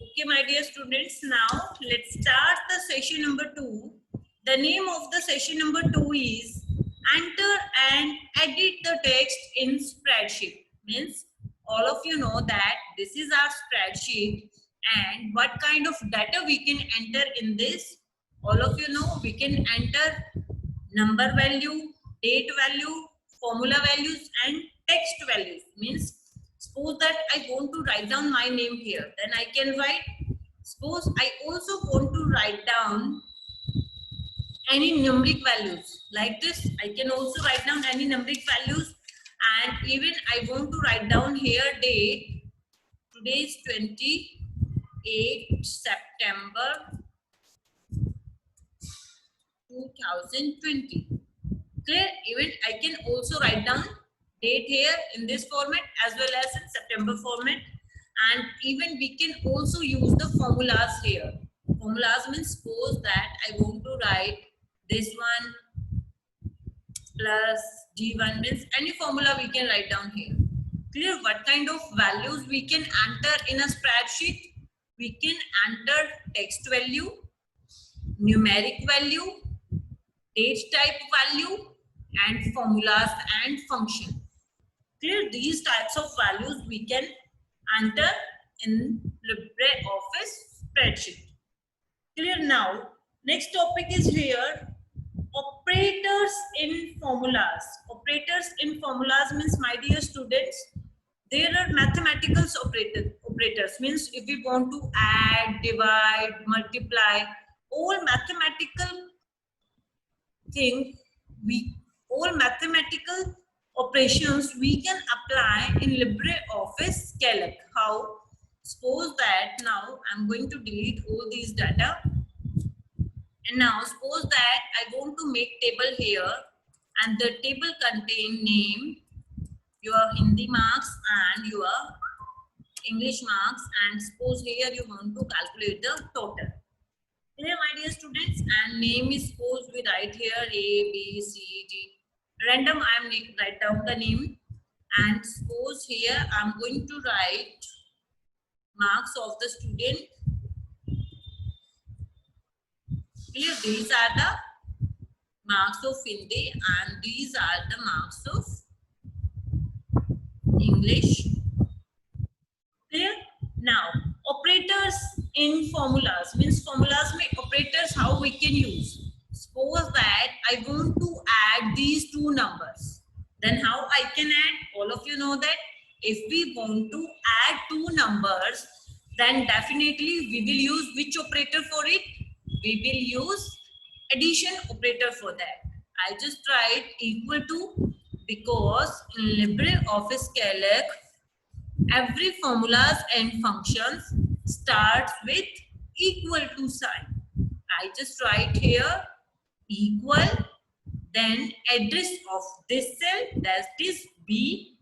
Okay, my dear students, now let's start the session number 2. The name of the session number 2 is Enter and Edit the Text in Spreadsheet. Means all of you know that this is our spreadsheet and what kind of data we can enter in this. All of you know we can enter number value, date value, formula values and text values. Means suppose that I want to write down my name here, then I can write. Suppose I also want to write down any numeric values like this, I can also write down any numeric values. And even I want to write down here date. Today is 28 September 2020. Clear? Even I can also write down date here in this format as well as in September format. And even we can also use the formulas here. Formulas means suppose that I want to write this one plus G1 means any formula we can write down here. Clear? What kind of values we can enter in a spreadsheet? We can enter text value, numeric value, date type value, and formulas and function. Clear? These types of values we can enter in LibreOffice spreadsheet. Clear? Now, next topic is here operators in formulas. Operators in formulas means, my dear students, there are mathematical operators means if we want to add, divide, multiply, all mathematical thing, all mathematical operations we can apply in LibreOffice Calc. How? Suppose that now I'm going to delete all these data. And now suppose that I want to make table here and the table contain name, your Hindi marks and your English marks, and suppose here you want to calculate the total. Here, my dear students, and name is suppose we write here A, B, C, D. Random I am write down the name, and suppose here I am going to write marks of the student. Clear? These are the marks of Hindi and these are the marks of English. Clear? Now, operators in formulas means formulas में operators how we can use. Suppose that I want to add these two numbers. Then how I can add? All of you know that if we want to add two numbers, then definitely we will use which operator for it? We will use addition operator for that. I just write equal to because in LibreOffice Calc, every formulas and functions starts with equal to sign. I just write here equal, then address of this cell, that is B.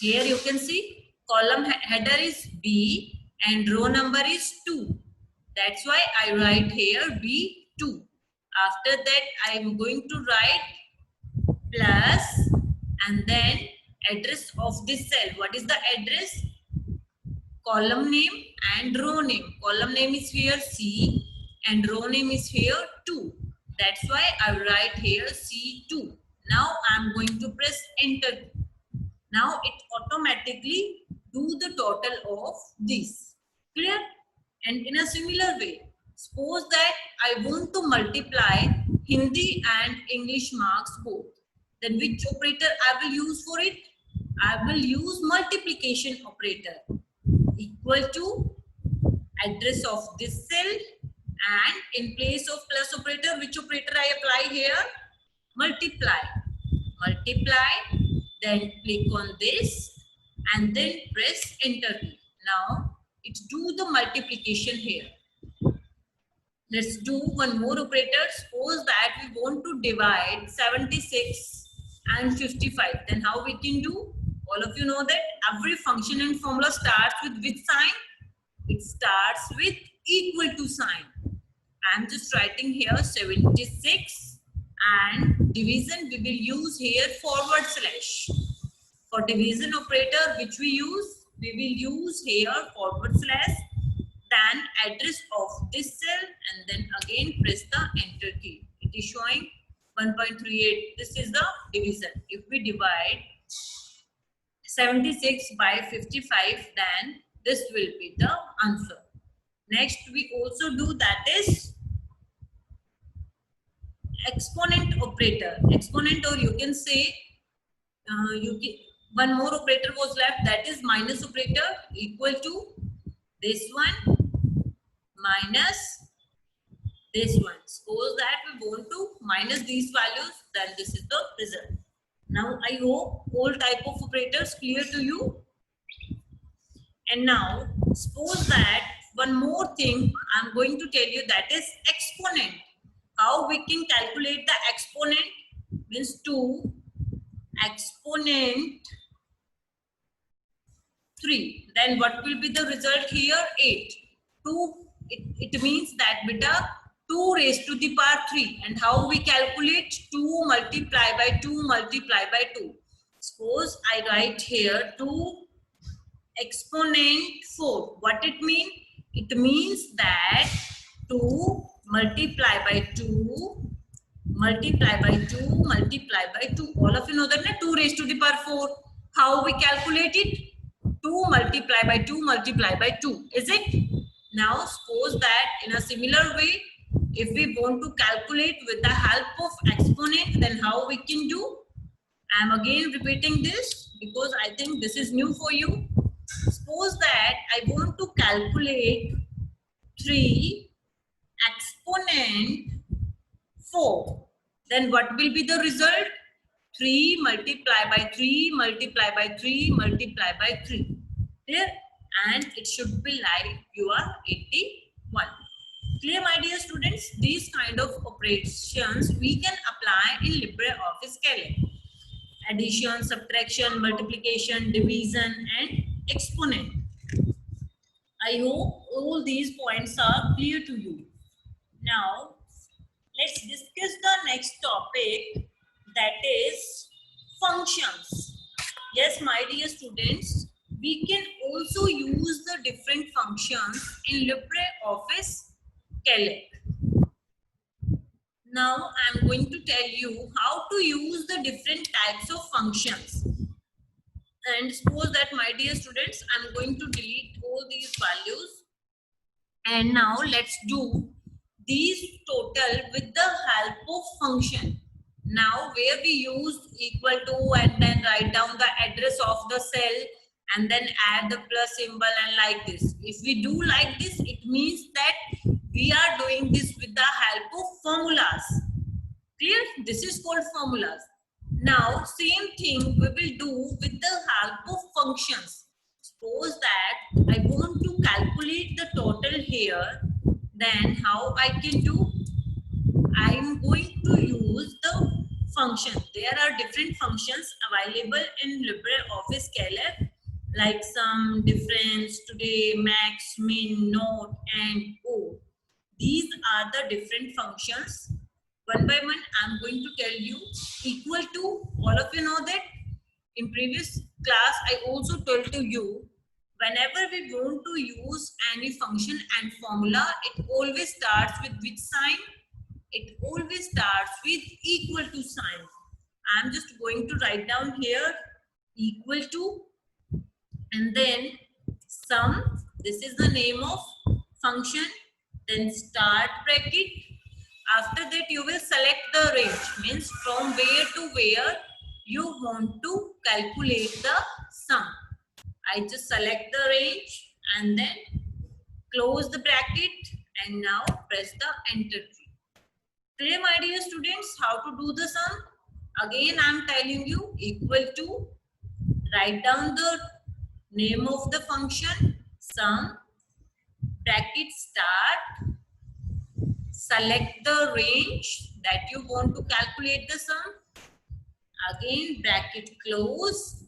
Here you can see column header is B and row number is 2. That's why I write here B2. After that I am going to write plus and then address of this cell. What is the address? Column name and row name. Column name is here C and row name is here 2. That's why I write here C2. Now I am going to press enter. Now it automatically do the total of this. Clear? And in a similar way, suppose that I want to multiply Hindi and English marks both. Then which operator I will use for it? I will use multiplication operator. Equal to address of this cell and in place of plus operator, which operator I apply here? Multiply. Multiply, then click on this and then press enter. Now it do the multiplication here. Let's do one more operator. Suppose that we want to divide 76 and 55. Then how we can do? All of you know that every function and formula starts with which sign? It starts with equal to sign. I am just writing here 76 and division we will use here forward slash. For division operator which we will use here forward slash. then address of this cell, and then again press the enter key. It is showing 1.38. This is the division. If we divide 76 by 55, then this will be the answer. Next we also do, that is exponent operator. Exponent, or you can say one more operator was left, that is minus operator, equal to this one minus this one. Suppose that we want to minus these values, then this is the result. Now I hope all type of operators clear to you. And now suppose that one more thing I'm going to tell you, that is exponent. How we can calculate the exponent, means 2 exponent 3. Then what will be the result here? 8. 2, it means that beta 2 raised to the power 3. And how we calculate? 2 multiply by 2 multiply by 2. Suppose I write here 2 exponent 4. What it mean? It means that 2 multiply by 2 multiply by 2 multiply by 2. All of you know that 2 raised to the power 4. How we calculate it? 2 multiply by 2 multiply by 2. Is it? Now suppose that in a similar way, if we want to calculate with the help of exponent, then how we can do? I am again repeating this because I think this is new for you. Suppose that I want to calculate 3 exponent 4. Then what will be the result? 3 multiply by 3 multiply by 3 multiply by 3. Clear? And it should be like you are 81. Clear, my dear students? These kind of operations we can apply in LibreOffice Calc. Addition, subtraction, multiplication, division, and exponent. I hope all these points are clear to you. Now, let's discuss the next topic, that is functions. Yes, my dear students, we can also use the different functions in LibreOffice Calc. Now, I'm going to tell you how to use the different types of functions. And suppose that, my dear students, I'm going to delete all these values. And now let's do these total with the help of function. Now where we use equal to and then write down the address of the cell and then add the plus symbol and like this. If we do like this, it means that we are doing this with the help of formulas. Clear? This is called formulas. Now same thing we will do with the help of functions. Suppose that I want to calculate the total here, then how I can do? I am going to use the function. There are different functions available in LibreOffice Calc, like sum, difference, today, max, min, note, and o. These are the different functions. One by one, I'm going to tell you. Equal to, all of you know that in previous class, I also told to you, whenever we want to use any function and formula, it always starts with which sign? It always starts with equal to sign. I'm just going to write down here equal to, and then sum. This is the name of function. Then start bracket. After that, you will select the range, means from where to where you want to calculate the sum. I just select the range and then close the bracket and now press the enter key. Clear, my dear students, how to do the sum? Again, I am telling you equal to, write down the name of the function, sum, bracket start, select the range that you want to calculate the sum, again bracket close,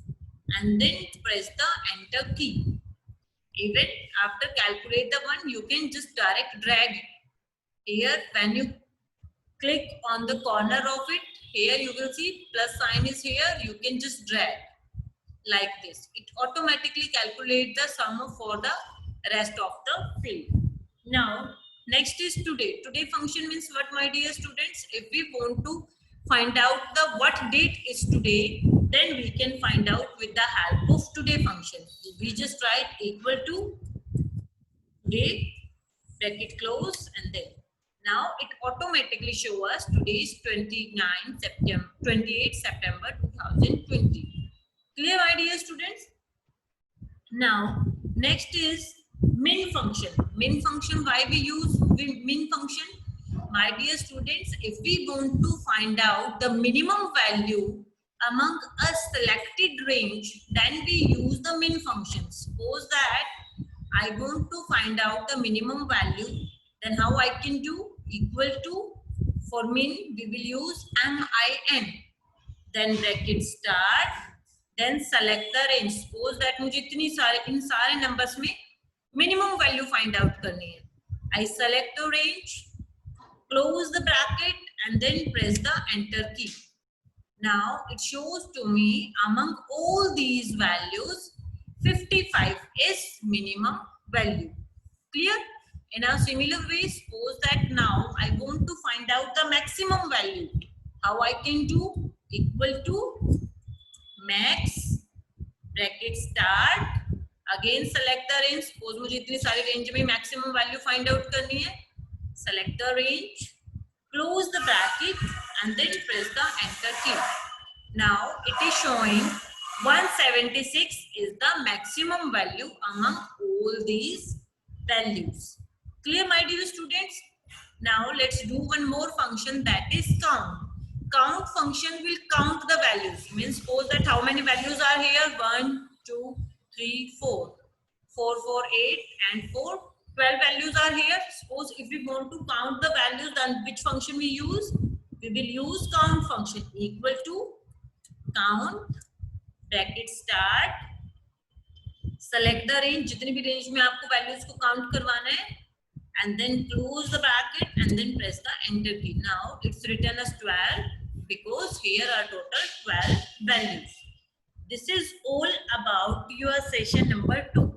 and then press the enter key. Even after calculate the one, you can just direct drag it. Here when you click on the corner of it, here you will see plus sign is here, you can just drag like this. It automatically calculates the sum for the rest of the field. Now, next is today. Today function means what, my dear students? If we want to find out the what date is today, then we can find out with the help of today function. We just write equal to today, bracket close, and then now it automatically show us today is 28 September 2020. Clear, my dear students? Now, next is min function. Min function, why we use min function? My dear students, if we want to find out the minimum value among a selected range, then we use the min function. Suppose that I want to find out the minimum value, then how I can do? Equal to, for min, we will use min. Then bracket start, then select the range. Suppose that मुझे इन सारे numbers में minimum value find out करनी है. I select the range, close the bracket, and then press the enter key. Now it shows to me among all these values, 55 is minimum value. Clear? In a similar way, suppose that now I want to find out the maximum value. How I can do? Equal to max, bracket start, again select the range. Suppose मुझे इतनी सारी range में maximum value find out करनी है. Select the range, close the bracket, and then press the enter key. Now it is showing 176 is the maximum value among all these values. Clear, my dear students? Now let's do one more function, that is count. Count function will count the values. Means suppose that how many values are here? 1, 2, 3, 4. 4, 4, 8 and 4. 12 values are here. Suppose if we want to count the values, then which function we use? We will use count function. Equal to count, bracket start, select the range, जितनी भी range में आपको values को count करवाना है, and then close the bracket and then press the enter key. Now it's written as 12 because here are total 12 values. This is all about your session number 2.